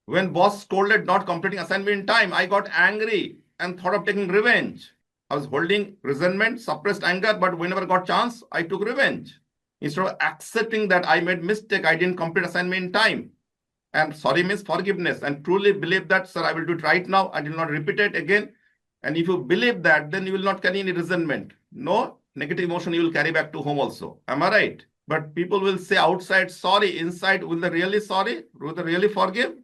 When boss scolded not completing assignment in time, I got angry and thought of taking revenge. I was holding resentment, suppressed anger, but whenever I got chance, I took revenge. Instead of accepting that I made mistake, I didn't complete assignment in time. And sorry means forgiveness. And truly believe that, sir, I will do it right now. I will not repeat it again. And if you believe that, then you will not carry any resentment. No negative emotion you will carry back to home also. Am I right? But people will say outside sorry, inside will they really sorry? Will they really forgive?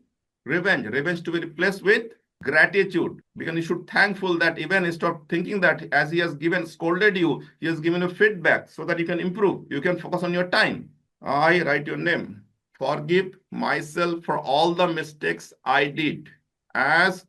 Revenge. Revenge to be replaced with gratitude, because you should thankful that even instead of thinking that as he has given scolded you, he has given you feedback so that you can improve. You can focus on your time. I write your name. Forgive myself for all the mistakes I did, as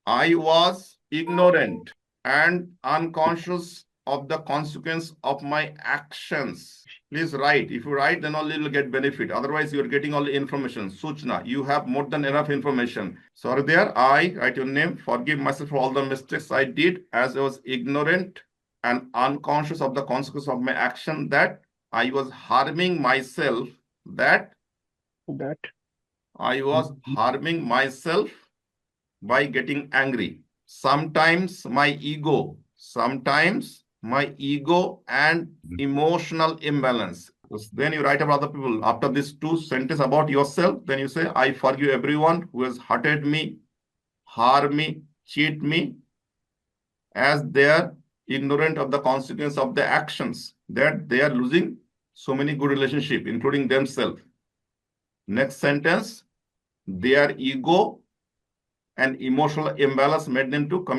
I was ignorant and unconscious of the consequence of my actions. Please write. If you write, then only you will get benefit. Otherwise, you are getting all the information. Suchna, you have more than enough information. Sorry there, I write your name. Forgive myself for all the mistakes I did, as I was ignorant and unconscious of the consequence of my action, that I was harming myself, that I was harming myself by getting angry. Sometimes my ego and emotional imbalance. Then you write about other people. After these two sentences about yourself, then you say, I forgive everyone who has hurted me, harmed me, cheat me, as they are ignorant of the consequence of the actions, that they are losing so many good relationships, including themselves. Next sentence, their ego and emotional imbalance made them to commit